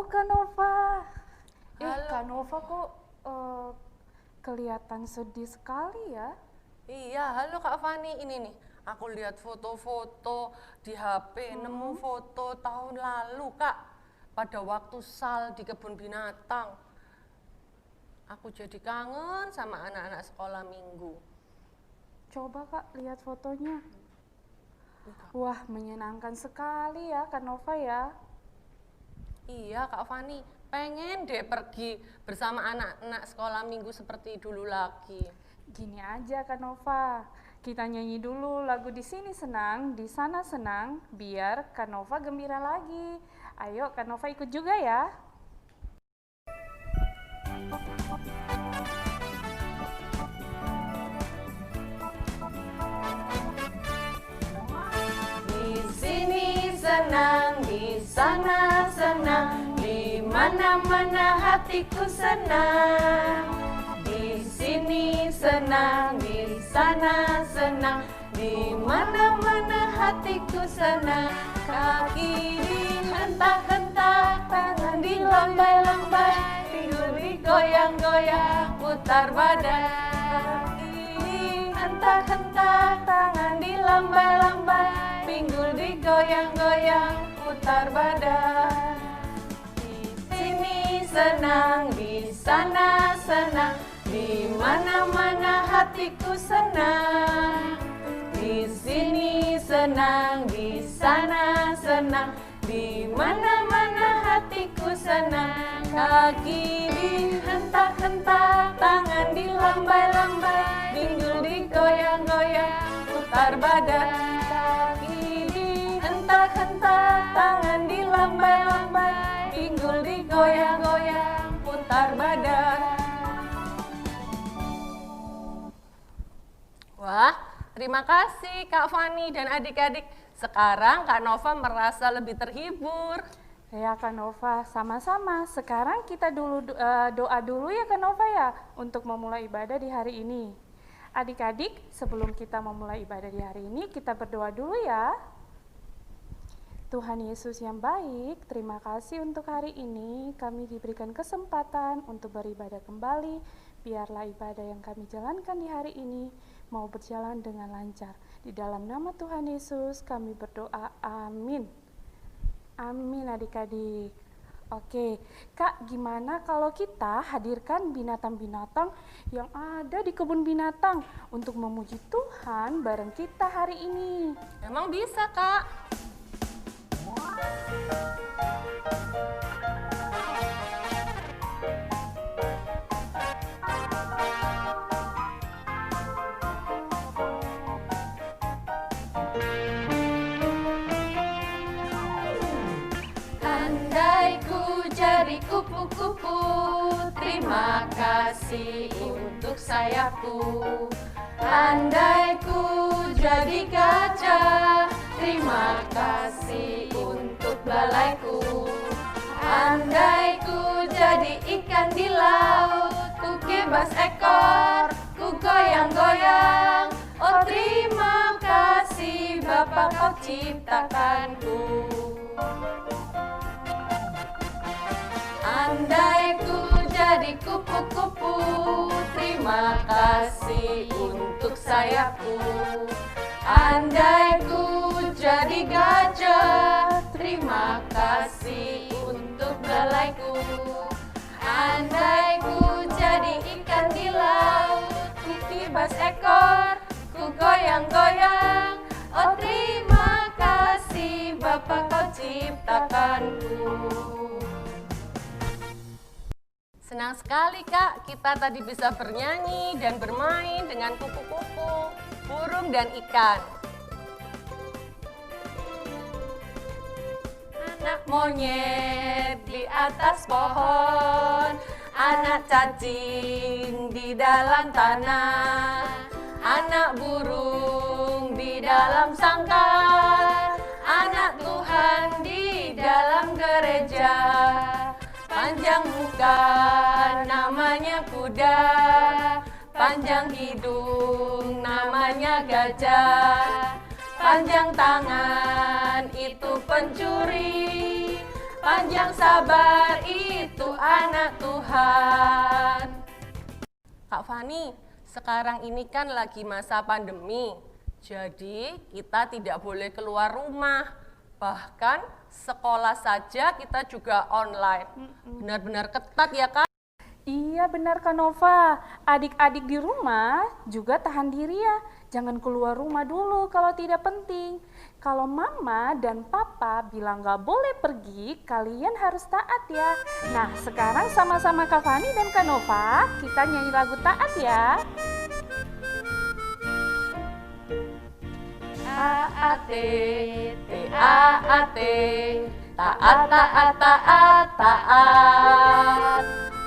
Kak Nova. Halo. Kak Nova kok kelihatan sedih sekali ya? Iya, halo Kak Fani, ini nih, aku lihat foto-foto di HP, nemu foto tahun lalu Kak, pada waktu Sal di kebun binatang. Aku jadi kangen sama anak-anak sekolah minggu. Coba Kak lihat fotonya. Nih, Kak. Wah, menyenangkan sekali ya Kak Nova ya. Iya Kak Fani, pengen deh pergi bersama anak-anak sekolah minggu seperti dulu lagi. Gini aja Kak Nova, kita nyanyi dulu lagu di sini senang, di sana senang, biar Kak Nova gembira lagi. Ayo Kak Nova ikut juga ya. Di sini senang, di sana senang, di mana-mana hatiku senang. Di sini senang, di sana senang, di mana-mana hatiku senang. Kaki dihentak-hentak, tangan dilambai-lambai, pinggul digoyang-goyang, putar badan. Hentak-hentak, tangan dilambai-lambai, pinggul digoyang-goyang, putar badan. Di sini senang, di sana senang, di mana-mana hatiku senang. Di sini senang, di sana senang, di mana-mana hatiku senang. Kaki dihentak-hentak, tangan dilambai-lambai, pinggul digoyang-goyang, putar badan. Kaki dihentak-hentak, tangan dilambai-lambai, pinggul digoyang-goyang, putar badan. Wah, terima kasih Kak Fani dan adik-adik. Sekarang Kak Nova merasa lebih terhibur. Ya Kak Nova, sama-sama. Sekarang kita doa dulu ya Kak Nova ya, untuk memulai ibadah di hari ini. Adik-adik, sebelum kita memulai ibadah di hari ini, kita berdoa dulu ya. Tuhan Yesus yang baik, terima kasih untuk hari ini kami diberikan kesempatan untuk beribadah kembali. Biarlah ibadah yang kami jalankan di hari ini mau berjalan dengan lancar. Di dalam nama Tuhan Yesus kami berdoa, amin. Amin adik-adik. Oke, Kak, gimana kalau kita hadirkan binatang-binatang yang ada di kebun binatang untuk memuji Tuhan bareng kita hari ini? Emang bisa Kak? Andai ku jadi kupu-kupu, terima kasih untuk sayapku. Andai ku jadi gajah, terima kasih untuk belalaiku. Andai ku jadi ikan di laut, ku kebas ekor, ku goyang-goyang. Oh terima kasih Bapa kau ciptakanku. Andai ku jadi kupu-kupu, terima kasih untuk sayapku. Andai ku jadi gajah, terima kasih untuk belalaiku. Andai ku jadi ikan di laut, ku kibas ekor, ku goyang-goyang. Oh terima kasih Bapa kau ciptakanku. Senang sekali Kak, kita tadi bisa bernyanyi dan bermain dengan kupu-kupu, burung dan ikan. Anak monyet di atas pohon, anak cacing di dalam tanah, anak burung di dalam sangkar, anak Tuhan di dalam gereja. Panjang muka namanya kuda, panjang hidung namanya gajah, panjang tangan itu pencuri, panjang sabar banyak Tuhan. Kak Fani, sekarang ini kan lagi masa pandemi, jadi kita tidak boleh keluar rumah. Bahkan sekolah saja kita juga online. Benar-benar ketat ya Kak? Iya benar Kak Nova, adik-adik di rumah juga tahan diri ya, jangan keluar rumah dulu kalau tidak penting. Kalau mama dan papa bilang gak boleh pergi, kalian harus taat ya. Nah sekarang sama-sama Kak Fani dan Kak Nova, kita nyanyi lagu taat ya. Taat, taat, taat, taat, taat, taat.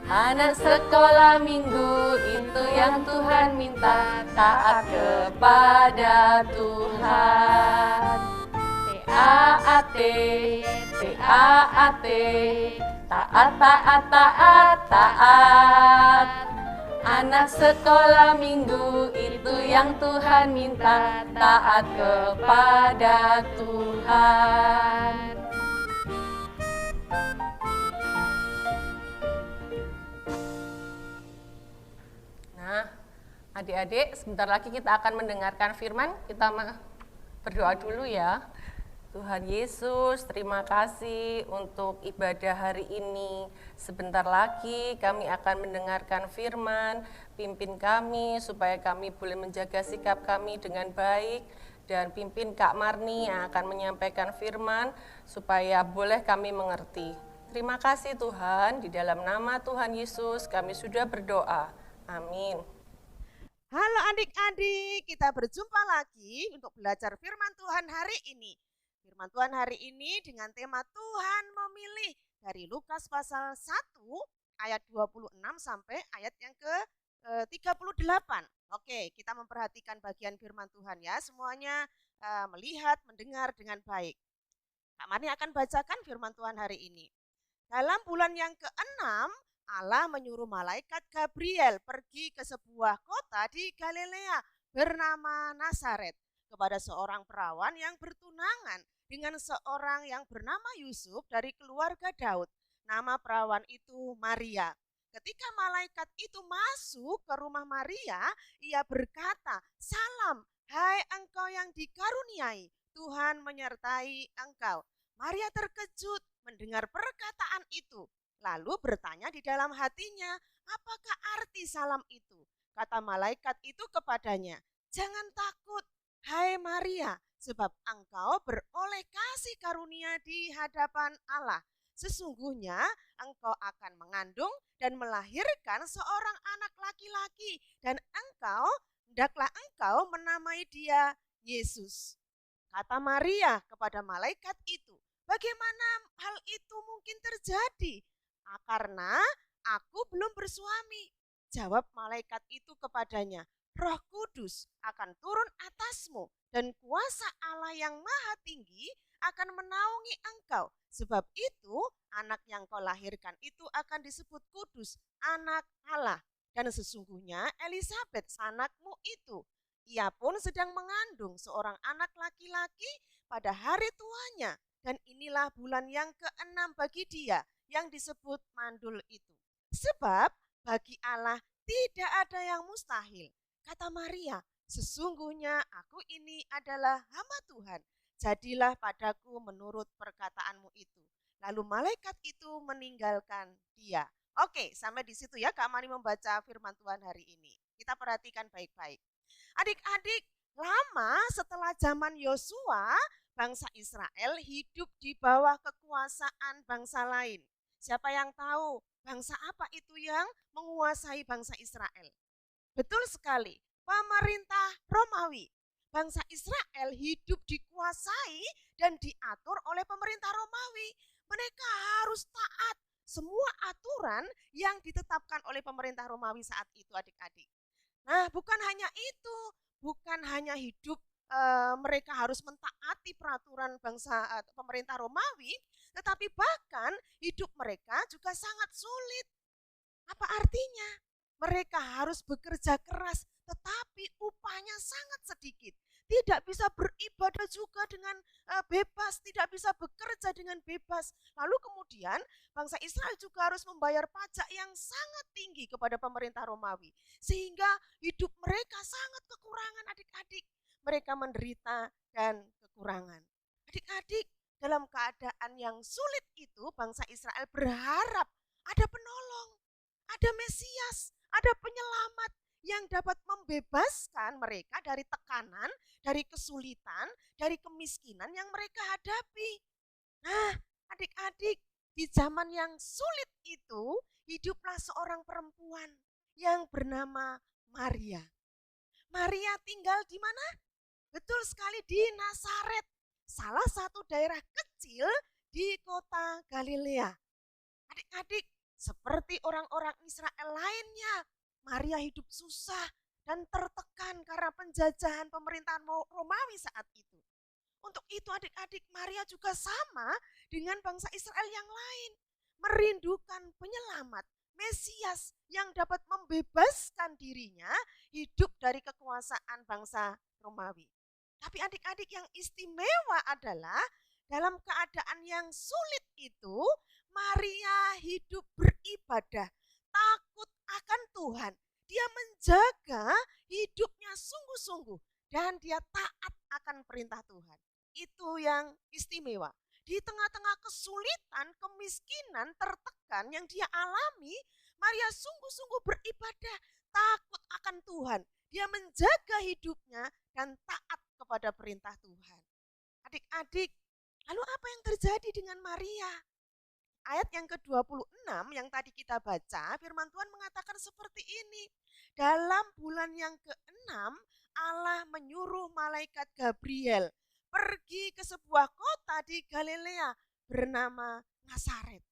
Anak sekolah minggu itu yang Tuhan minta, taat kepada Tuhan. Taat, taat, taat, taat, taat, taat. Anak sekolah minggu itu yang Tuhan minta, taat kepada Tuhan. Nah, adik-adik, sebentar lagi kita akan mendengarkan firman. Kita berdoa dulu ya. Tuhan Yesus, terima kasih untuk ibadah hari ini. Sebentar lagi kami akan mendengarkan firman. Pimpin kami supaya kami boleh menjaga sikap kami dengan baik. Dan pimpin Kak Marni yang akan menyampaikan firman supaya boleh kami mengerti. Terima kasih Tuhan, di dalam nama Tuhan Yesus kami sudah berdoa. Amin. Halo adik-adik, kita berjumpa lagi untuk belajar firman Tuhan hari ini. Firman Tuhan hari ini dengan tema Tuhan memilih dari Lukas pasal 1 ayat 26 sampai ayat yang ke-38. Oke, kita memperhatikan bagian firman Tuhan ya, semuanya melihat, mendengar dengan baik. Kak Marni akan bacakan firman Tuhan hari ini. Dalam bulan yang ke-6, Allah menyuruh malaikat Gabriel pergi ke sebuah kota di Galilea bernama Nazaret kepada seorang perawan yang bertunangan dengan seorang yang bernama Yusuf dari keluarga Daud. Nama perawan itu Maria. Ketika malaikat itu masuk ke rumah Maria, ia berkata, "Salam, hai engkau yang dikaruniai, Tuhan menyertai engkau." Maria terkejut mendengar perkataan itu. Lalu bertanya di dalam hatinya, apakah arti salam itu? Kata malaikat itu kepadanya, "Jangan takut, hai Maria, sebab engkau beroleh kasih karunia di hadapan Allah. Sesungguhnya engkau akan mengandung dan melahirkan seorang anak laki-laki, dan hendaklah engkau menamai dia Yesus." Kata Maria kepada malaikat itu, "Bagaimana hal itu mungkin terjadi? Karena aku belum bersuami." Jawab malaikat itu kepadanya, "Roh Kudus akan turun atasmu dan kuasa Allah yang Maha Tinggi akan menaungi engkau. Sebab itu anak yang kau lahirkan itu akan disebut kudus, anak Allah. Dan sesungguhnya Elisabet anakmu itu, ia pun sedang mengandung seorang anak laki-laki pada hari tuanya. Dan inilah bulan yang ke-6 bagi dia yang disebut mandul itu. Sebab bagi Allah tidak ada yang mustahil." Kata Maria, "Sesungguhnya aku ini adalah hamba Tuhan. Jadilah padaku menurut perkataanmu itu." Lalu malaikat itu meninggalkan dia. Oke, sampai di situ ya Kak Mari membaca firman Tuhan hari ini. Kita perhatikan baik-baik. Adik-adik, lama setelah zaman Yosua, bangsa Israel hidup di bawah kekuasaan bangsa lain. Siapa yang tahu bangsa apa itu yang menguasai bangsa Israel? Betul sekali, pemerintah Romawi. Bangsa Israel hidup dikuasai dan diatur oleh pemerintah Romawi. Mereka harus taat semua aturan yang ditetapkan oleh pemerintah Romawi saat itu adik-adik. Nah, bukan hanya itu, bukan hanya hidup mereka harus mentaati peraturan pemerintah Romawi, tetapi bahkan hidup mereka juga sangat sulit. Apa artinya? Mereka harus bekerja keras tetapi upahnya sangat sedikit. Tidak bisa beribadah juga dengan bebas, tidak bisa bekerja dengan bebas. Lalu kemudian bangsa Israel juga harus membayar pajak yang sangat tinggi kepada pemerintah Romawi. Sehingga hidup mereka sangat kekurangan adik-adik. Mereka menderita dan kekurangan. Adik-adik, dalam keadaan yang sulit itu bangsa Israel berharap ada penolong, ada Mesias, ada penyelamat yang dapat membebaskan mereka dari tekanan, dari kesulitan, dari kemiskinan yang mereka hadapi. Nah, adik-adik, di zaman yang sulit itu hiduplah seorang perempuan yang bernama Maria. Maria tinggal di mana? Betul sekali, di Nazaret, salah satu daerah kecil di kota Galilea. Adik-adik, seperti orang-orang Israel lainnya, Maria hidup susah dan tertekan karena penjajahan pemerintahan Romawi saat itu. Untuk itu adik-adik, Maria juga sama dengan bangsa Israel yang lain, merindukan penyelamat, Mesias yang dapat membebaskan dirinya hidup dari kekuasaan bangsa Romawi. Tapi adik-adik, yang istimewa adalah dalam keadaan yang sulit itu, Maria hidup beribadah, takut akan Tuhan. Dia menjaga hidupnya sungguh-sungguh dan dia taat akan perintah Tuhan. Itu yang istimewa. Di tengah-tengah kesulitan, kemiskinan, tertekan yang dia alami, Maria sungguh-sungguh beribadah, takut akan Tuhan. Dia menjaga hidupnya dan taat kepada perintah Tuhan. Adik-adik, lalu apa yang terjadi dengan Maria? Ayat yang ke-26 yang tadi kita baca, firman Tuhan mengatakan seperti ini. Dalam bulan yang ke-6, Allah menyuruh malaikat Gabriel pergi ke sebuah kota di Galilea bernama Nazaret.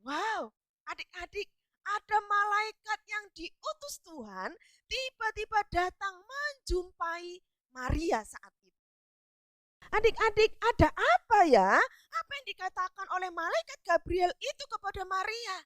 Wow, adik-adik, ada malaikat yang diutus Tuhan tiba-tiba datang menjumpai Maria saat itu. Adik-adik, ada apa ya? Apa yang dikatakan oleh malaikat Gabriel itu kepada Maria?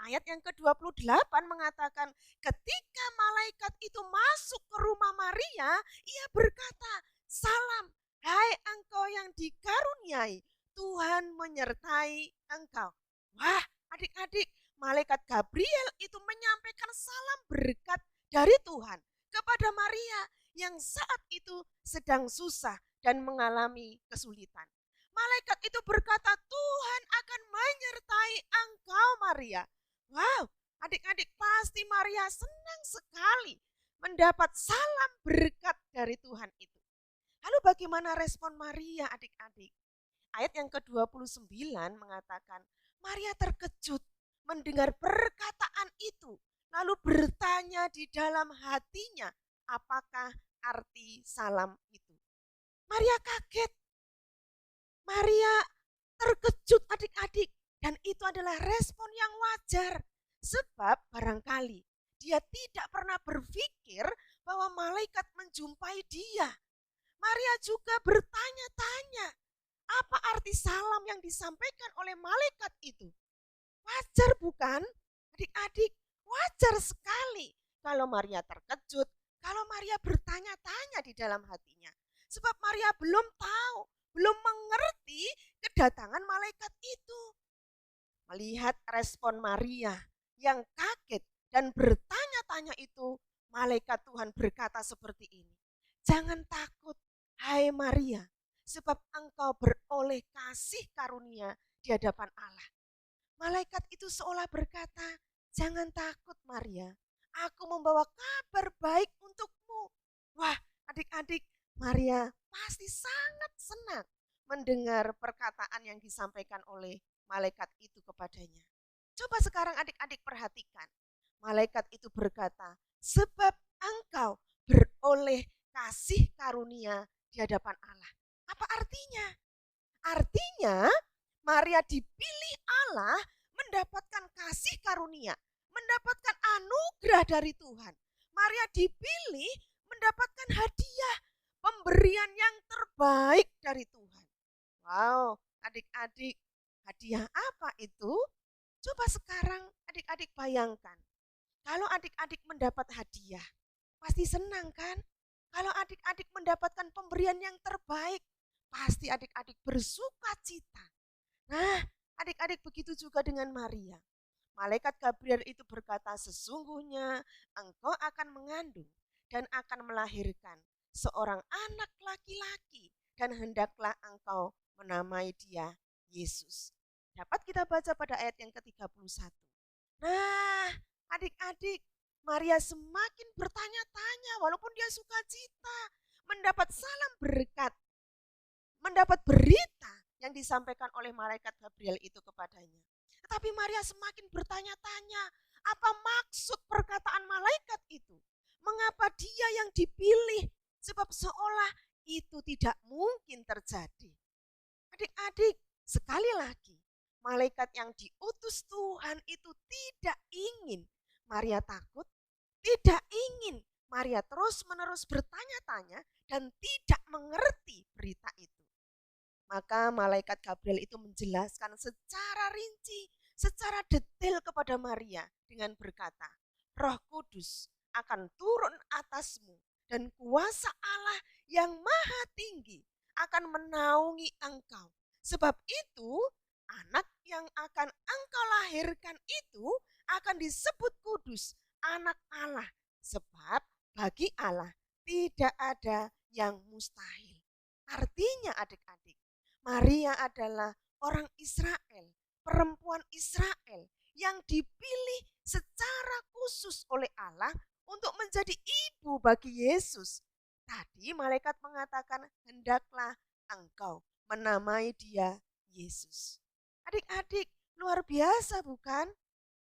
Ayat yang ke-28 mengatakan, ketika malaikat itu masuk ke rumah Maria, ia berkata, "Salam, hai engkau yang dikaruniai, Tuhan menyertai engkau." Wah, adik-adik, malaikat Gabriel itu menyampaikan salam berkat dari Tuhan kepada Maria yang saat itu sedang susah dan mengalami kesulitan. Malaikat itu berkata, "Tuhan akan menyertai engkau, Maria." Wow, adik-adik, pasti Maria senang sekali mendapat salam berkat dari Tuhan itu. Lalu bagaimana respon Maria, adik-adik? Ayat yang ke-29 mengatakan, Maria terkejut mendengar perkataan itu, lalu bertanya di dalam hatinya, apakah arti salam itu? Maria kaget, Maria terkejut adik-adik, dan itu adalah respon yang wajar. Sebab barangkali dia tidak pernah berpikir bahwa malaikat menjumpai dia. Maria juga bertanya-tanya, apa arti salam yang disampaikan oleh malaikat itu? Wajar bukan? Adik-adik, wajar sekali kalau Maria terkejut, kalau Maria bertanya-tanya di dalam hatinya. Sebab Maria belum tahu, belum mengerti kedatangan malaikat itu. Melihat respon Maria yang kaget dan bertanya-tanya itu, malaikat Tuhan berkata seperti ini, "Jangan takut, hai Maria, sebab engkau beroleh kasih karunia di hadapan Allah." Malaikat itu seolah berkata, "Jangan takut Maria, aku membawa kabar baik untukmu." Wah, adik-adik, Maria pasti sangat senang mendengar perkataan yang disampaikan oleh malaikat itu kepadanya. Coba sekarang adik-adik perhatikan. Malaikat itu berkata, "Sebab engkau beroleh kasih karunia di hadapan Allah." Apa artinya? Artinya Maria dipilih Allah mendapatkan kasih karunia, mendapatkan anugerah dari Tuhan. Maria dipilih mendapatkan hadiah, pemberian yang terbaik dari Tuhan. Wow, adik-adik, hadiah apa itu? Coba sekarang adik-adik bayangkan, kalau adik-adik mendapat hadiah, Pasti senang kan? Kalau adik-adik mendapatkan pemberian yang terbaik, pasti adik-adik bersuka cita. Nah, adik-adik begitu juga dengan Maria. Malaikat Gabriel itu berkata, sesungguhnya engkau akan mengandung dan akan melahirkan seorang anak laki-laki dan hendaklah engkau menamai dia Yesus. Dapat kita baca pada ayat yang ke-31. Nah, adik-adik, Maria semakin bertanya-tanya walaupun dia sukacita mendapat salam berkat, mendapat berita yang disampaikan oleh malaikat Gabriel itu kepadanya. Tetapi Maria semakin bertanya-tanya, apa maksud perkataan malaikat itu? Mengapa dia yang dipilih? Sebab seolah itu tidak mungkin terjadi. Adik-adik, sekali lagi, malaikat yang diutus Tuhan itu tidak ingin Maria takut, tidak ingin Maria terus-menerus bertanya-tanya dan tidak mengerti berita itu. Maka malaikat Gabriel itu menjelaskan secara rinci, secara detail kepada Maria dengan berkata, Roh Kudus akan turun atasmu dan kuasa Allah yang maha tinggi akan menaungi engkau. Sebab itu anak yang akan engkau lahirkan itu akan disebut kudus, anak Allah. Sebab bagi Allah tidak ada yang mustahil. Artinya adik-adik, Maria adalah orang Israel, perempuan Israel yang dipilih secara khusus oleh Allah untuk menjadi ibu bagi Yesus. Tadi malaikat mengatakan, hendaklah engkau menamai dia Yesus. Adik-adik, luar biasa bukan?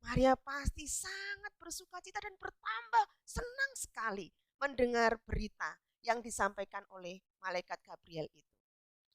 Maria pasti sangat bersukacita dan bertambah senang sekali mendengar berita yang disampaikan oleh malaikat Gabriel itu.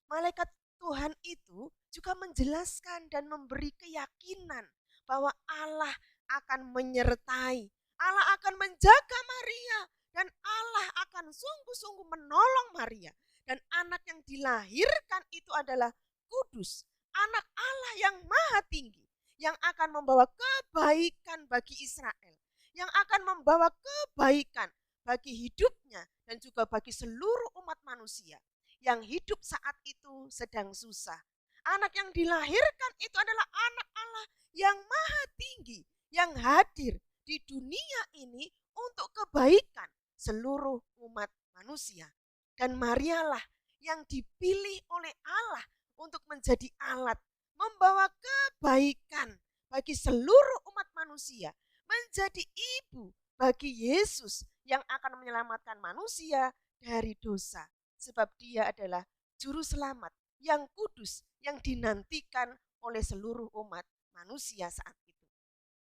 Malaikat Tuhan itu juga menjelaskan dan memberi keyakinan bahwa Allah akan menyertai, Allah akan menjaga Maria, dan Allah akan sungguh-sungguh menolong Maria. Dan anak yang dilahirkan itu adalah kudus, anak Allah yang maha tinggi, yang akan membawa kebaikan bagi Israel, yang akan membawa kebaikan bagi hidupnya dan juga bagi seluruh umat manusia yang hidup saat itu sedang susah. Anak yang dilahirkan itu adalah anak Allah yang maha tinggi, yang hadir di dunia ini untuk kebaikan seluruh umat manusia. Dan Marialah yang dipilih oleh Allah untuk menjadi alat membawa kebaikan bagi seluruh umat manusia, menjadi ibu bagi Yesus yang akan menyelamatkan manusia dari dosa. Sebab dia adalah juru selamat yang kudus yang dinantikan oleh seluruh umat manusia saat itu.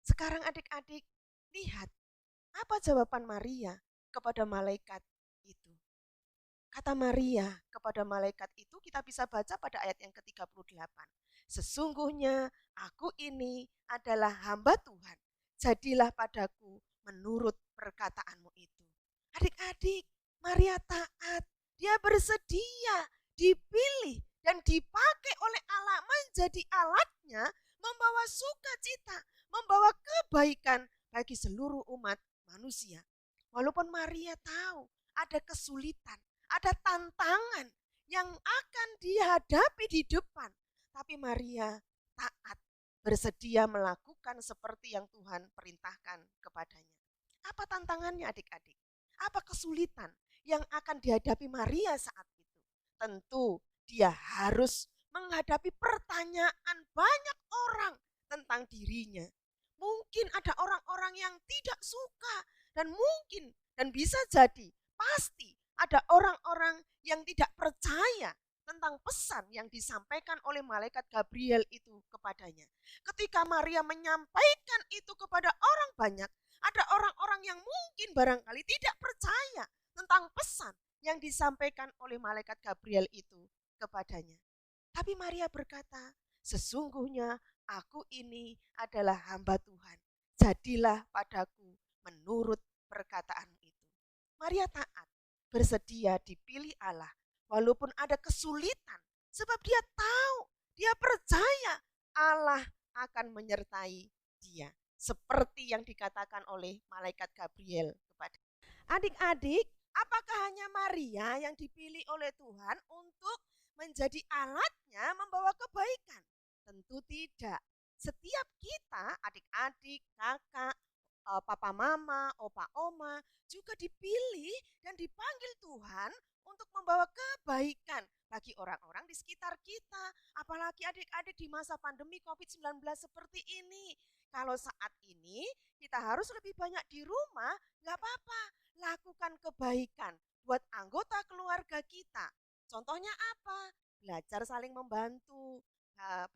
Sekarang adik-adik, lihat apa jawaban Maria kepada malaikat itu. Kata Maria kepada malaikat itu kita bisa baca pada ayat yang ke-38. Sesungguhnya aku ini adalah hamba Tuhan, jadilah padaku menurut perkataanmu itu. Adik-adik, Maria taat. Dia bersedia, dipilih dan dipakai oleh Allah menjadi alatnya membawa sukacita, membawa kebaikan bagi seluruh umat manusia. Walaupun Maria tahu ada kesulitan, ada tantangan yang akan dihadapi di depan, tapi Maria taat, bersedia melakukan seperti yang Tuhan perintahkan kepadanya. Apa tantangannya adik-adik? Apa kesulitan yang akan dihadapi Maria saat itu? Tentu dia harus menghadapi pertanyaan banyak orang tentang dirinya. Mungkin ada orang-orang yang tidak suka dan mungkin dan bisa jadi pasti ada orang-orang yang tidak percaya tentang pesan yang disampaikan oleh malaikat Gabriel itu kepadanya. Ketika Maria menyampaikan itu kepada orang banyak, ada orang-orang yang mungkin barangkali tidak percaya tentang pesan yang disampaikan oleh malaikat Gabriel itu kepadanya. Tapi Maria berkata, sesungguhnya aku ini adalah hamba Tuhan. Jadilah padaku menurut perkataanmu itu. Maria taat, bersedia dipilih Allah walaupun ada kesulitan. Sebab dia tahu, dia percaya Allah akan menyertai dia. Seperti yang dikatakan oleh malaikat Gabriel kepada. Adik-adik, apakah hanya Maria yang dipilih oleh Tuhan untuk menjadi alatnya membawa kebaikan? Tentu tidak. Setiap kita, adik-adik, kakak, papa mama, opa oma, juga dipilih dan dipanggil Tuhan untuk membawa kebaikan bagi orang-orang di sekitar kita. Apalagi adik-adik di masa pandemi COVID-19 seperti ini. Kalau saat ini kita harus lebih banyak di rumah, nggak apa-apa. Lakukan kebaikan buat anggota keluarga kita. Contohnya apa? Belajar saling membantu,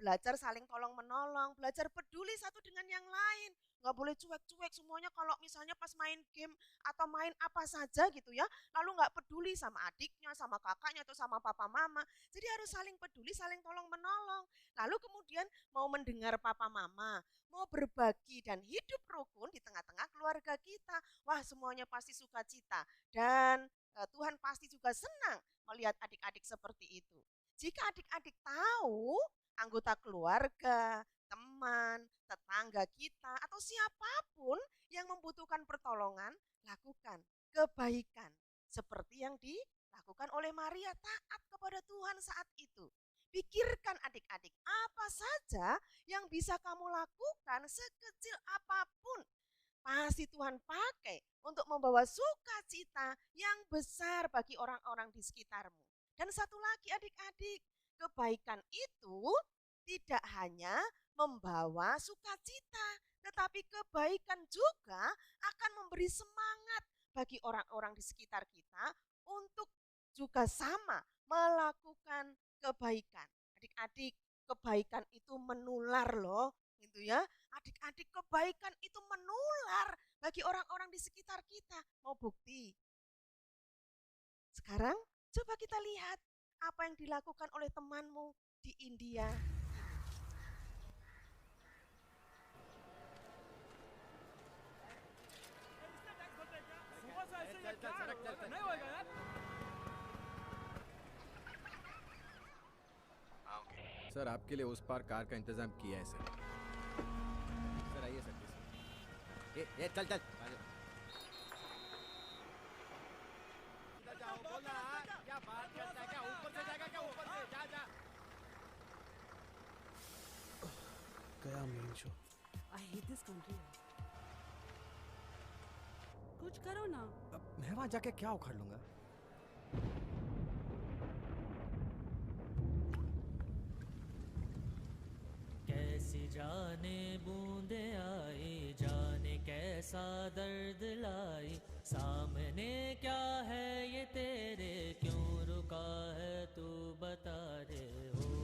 belajar saling tolong menolong, belajar peduli satu dengan yang lain. Nggak boleh cuek-cuek semuanya kalau misalnya pas main game atau main apa saja gitu ya, lalu nggak peduli sama adiknya, sama kakaknya atau sama papa mama. Jadi harus saling peduli, saling tolong menolong. Lalu kemudian mau mendengar papa mama, mau berbagi dan hidup rukun di tengah-tengah keluarga kita. Wah, semuanya pasti sukacita dan Tuhan pasti juga senang melihat adik-adik seperti itu. Jika adik-adik tahu anggota keluarga, teman, tetangga kita, atau siapapun yang membutuhkan pertolongan, lakukan kebaikan. Seperti yang dilakukan oleh Maria, taat kepada Tuhan saat itu. Pikirkan adik-adik, apa saja yang bisa kamu lakukan sekecil apapun. Pasti Tuhan pakai untuk membawa sukacita yang besar bagi orang-orang di sekitarmu. Dan satu lagi adik-adik, kebaikan itu tidak hanya membawa sukacita, tetapi kebaikan juga akan memberi semangat bagi orang-orang di sekitar kita untuk juga sama melakukan kebaikan. Adik-adik, kebaikan itu menular loh, gitu ya. Adik-adik, kebaikan itu menular bagi orang-orang di sekitar kita. Mau bukti? Sekarang coba kita lihat apa yang dilakukan oleh temanmu di India. Sir आपके लिए उस पार कार का इंतजाम किया है sir. Sir आइए sir please. ए चल चल क्या बात करता है, क्या ऊपर से जाएगा, क्या ऊपर से जा जा। गया main show. I hate this country. कुछ करो ना। अब मैं वहां जाके क्या उखाड़ लूंगा? कैसी जाने बूंदे आई, जाने कैसा दर्द लाई, सामने क्या है ये तेरे, क्यों रुका है तू बता रे हो।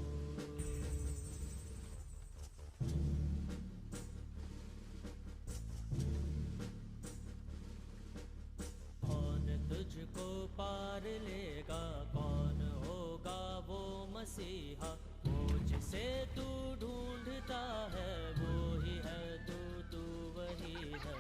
कौन तुझको पार लेगा, कौन होगा वो मसीहा, वो जिसे तू ढूंढता है वो ही है तू, तू वही है।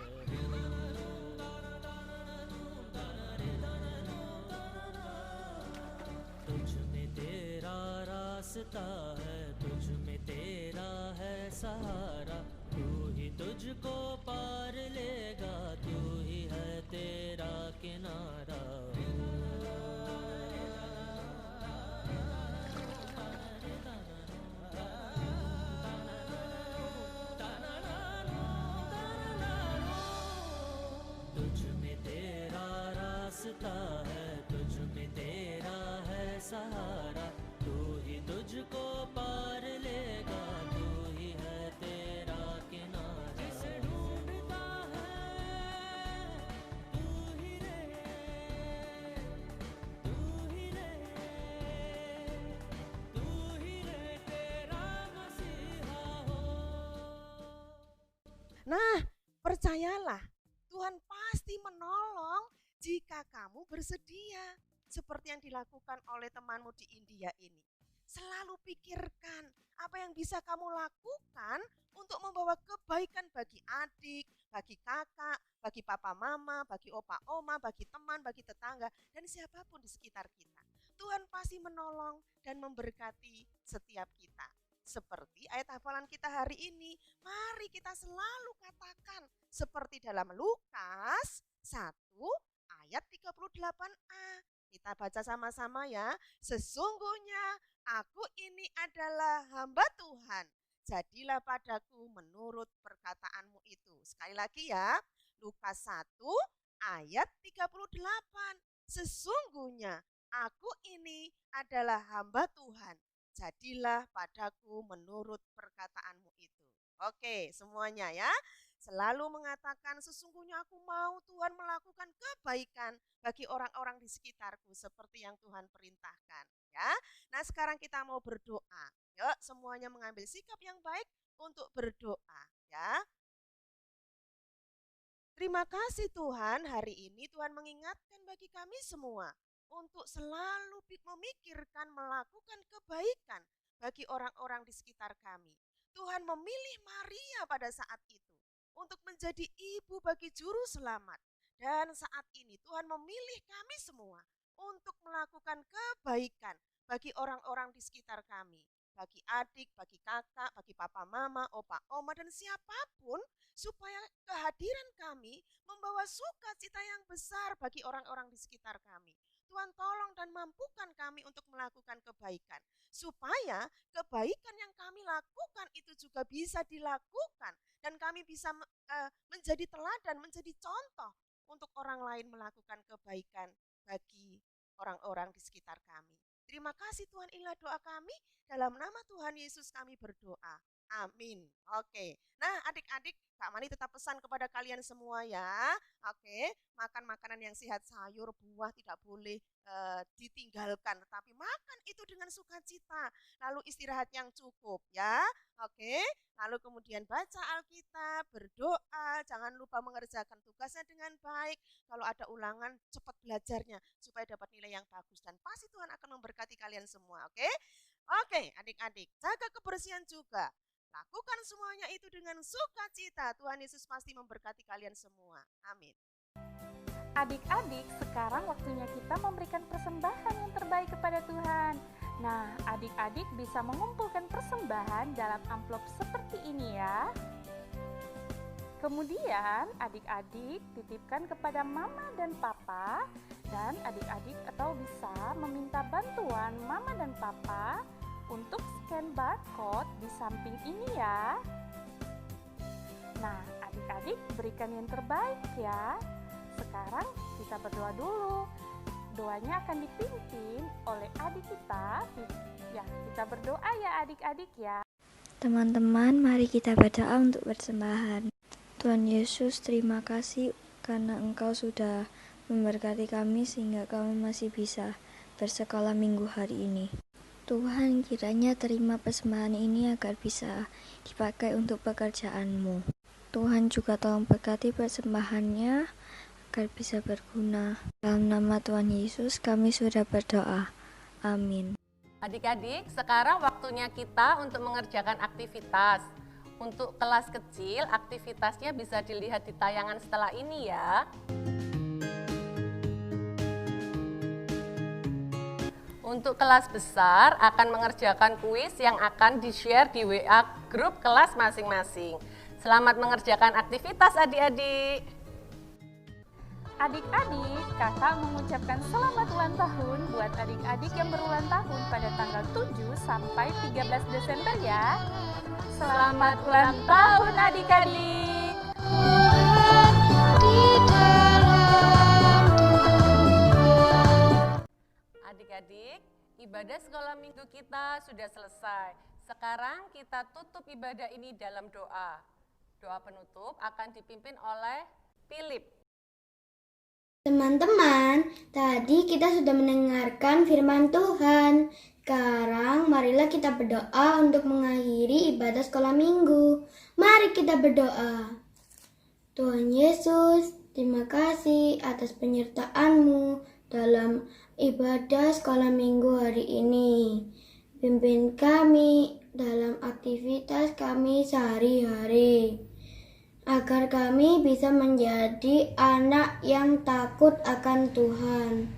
तुझ में तेरा रास्ता है, तुझ में तेरा है सहारा, तू ही तुझको पार लेगा, तू ही है तेरा किनारा। तुझ में तेरा रास्ता है, तुझ में तेरा है सहारा, तू ही तुझको पार लेगा, तू ही है तेरा किनारा। जिसे ढूंढता है तू ही रे, तू ही रे, तू ही रे तेरा मसीहा हो। Nah, percayalah, Tuhan pasti menolong jika kamu bersedia. Seperti yang dilakukan oleh temanmu di India ini. Selalu pikirkan apa yang bisa kamu lakukan untuk membawa kebaikan bagi adik, bagi kakak, bagi papa mama, bagi opa oma, bagi teman, bagi tetangga, dan siapapun di sekitar kita. Tuhan pasti menolong dan memberkati setiap kita. Seperti ayat hafalan kita hari ini, mari kita selalu katakan seperti dalam Lukas 1 ayat 38a. Kita baca sama-sama ya. Sesungguhnya aku ini adalah hamba Tuhan. Jadilah padaku menurut perkataanmu itu. Sekali lagi ya. Lukas 1 ayat 38. Sesungguhnya aku ini adalah hamba Tuhan. Jadilah padaku menurut perkataanmu itu. Oke, semuanya ya. Selalu mengatakan sesungguhnya aku mau Tuhan melakukan kebaikan bagi orang-orang di sekitarku seperti yang Tuhan perintahkan. Ya. Nah sekarang kita mau berdoa. Yuk semuanya mengambil sikap yang baik untuk berdoa. Ya. Terima kasih Tuhan, hari ini Tuhan mengingatkan bagi kami semua untuk selalu memikirkan melakukan kebaikan bagi orang-orang di sekitar kami. Tuhan memilih Maria pada saat itu untuk menjadi ibu bagi juru selamat. Dan saat ini Tuhan memilih kami semua untuk melakukan kebaikan bagi orang-orang di sekitar kami. Bagi adik, bagi kakak, bagi papa mama, opa oma dan siapapun, supaya kehadiran kami membawa sukacita yang besar bagi orang-orang di sekitar kami. Tuhan tolong dan mampukan kami untuk melakukan kebaikan, supaya kebaikan yang kami lakukan itu juga bisa dilakukan dan kami bisa menjadi teladan, menjadi contoh untuk orang lain melakukan kebaikan bagi orang-orang di sekitar kami. Terima kasih Tuhan, inilah doa kami, dalam nama Tuhan Yesus kami berdoa. Amin. Oke. Nah adik-adik, Kak Mani tetap pesan kepada kalian semua ya. Oke, makan makanan yang sehat, sayur, buah tidak boleh ditinggalkan. Tetapi makan itu dengan sukacita. Lalu istirahat yang cukup ya. Oke, lalu kemudian baca Alkitab, berdoa. Jangan lupa mengerjakan tugasnya dengan baik. Kalau ada ulangan, cepat belajarnya supaya dapat nilai yang bagus. Dan pasti Tuhan akan memberkati kalian semua. Oke, oke adik-adik, jaga kebersihan juga. Lakukan semuanya itu dengan sukacita. Tuhan Yesus pasti memberkati kalian semua. Amin. Adik-adik, sekarang waktunya kita memberikan persembahan yang terbaik kepada Tuhan. Nah, adik-adik bisa mengumpulkan persembahan dalam amplop seperti ini ya. Kemudian adik-adik titipkan kepada mama dan papa, dan adik-adik atau bisa meminta bantuan mama dan papa untuk scan barcode di samping ini ya. Nah, adik-adik berikan yang terbaik ya. Sekarang kita berdoa dulu. Doanya akan dipimpin oleh adik kita. Ya, kita berdoa ya adik-adik ya. Teman-teman, mari kita berdoa untuk persembahan. Tuhan Yesus, terima kasih karena Engkau sudah memberkati kami sehingga kami masih bisa bersekolah minggu hari ini. Tuhan, kiranya terima persembahan ini agar bisa dipakai untuk pekerjaan-Mu. Tuhan juga tolong berkati persembahannya agar bisa berguna. Dalam nama Tuhan Yesus kami sudah berdoa. Amin. Adik-adik, sekarang waktunya kita untuk mengerjakan aktivitas. Untuk kelas kecil, aktivitasnya bisa dilihat di tayangan setelah ini ya. Untuk kelas besar akan mengerjakan kuis yang akan di-share di WA grup kelas masing-masing. Selamat mengerjakan aktivitas adik-adik. Adik-adik, kakak mengucapkan selamat ulang tahun buat adik-adik yang berulang tahun pada tanggal 7 sampai 13 Desember ya. Selamat ulang tahun adik-adik. Adik-adik, ibadah sekolah minggu kita sudah selesai. Sekarang kita tutup ibadah ini dalam doa. Doa penutup akan dipimpin oleh Philip. Teman-teman, tadi kita sudah mendengarkan firman Tuhan. Sekarang marilah kita berdoa untuk mengakhiri ibadah sekolah minggu. Mari kita berdoa. Tuhan Yesus, terima kasih atas penyertaan-Mu dalam ibadah sekolah minggu hari ini. Pimpin kami dalam aktivitas kami sehari-hari, agar kami bisa menjadi anak yang takut akan Tuhan.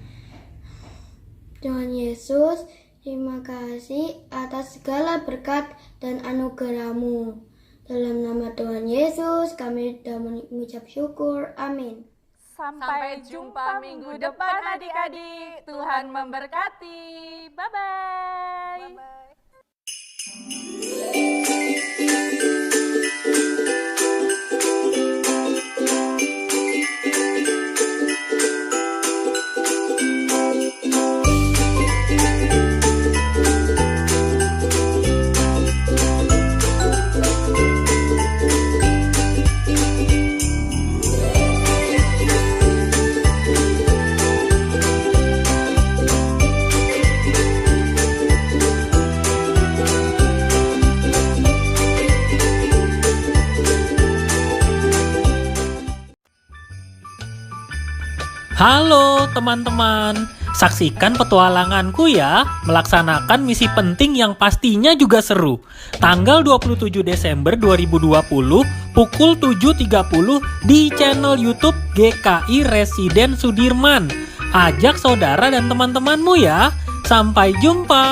Tuhan Yesus, terima kasih atas segala berkat dan anugerah-Mu. Dalam nama Tuhan Yesus, kami sudah mengucap syukur. Amin. Sampai jumpa minggu depan adik-adik. Tuhan memberkati. Bye-bye. Halo teman-teman, saksikan petualanganku ya, melaksanakan misi penting yang pastinya juga seru. Tanggal 27 Desember 2020, pukul 7.30 di channel YouTube GKI Residen Sudirman. Ajak saudara dan teman-temanmu ya. Sampai jumpa.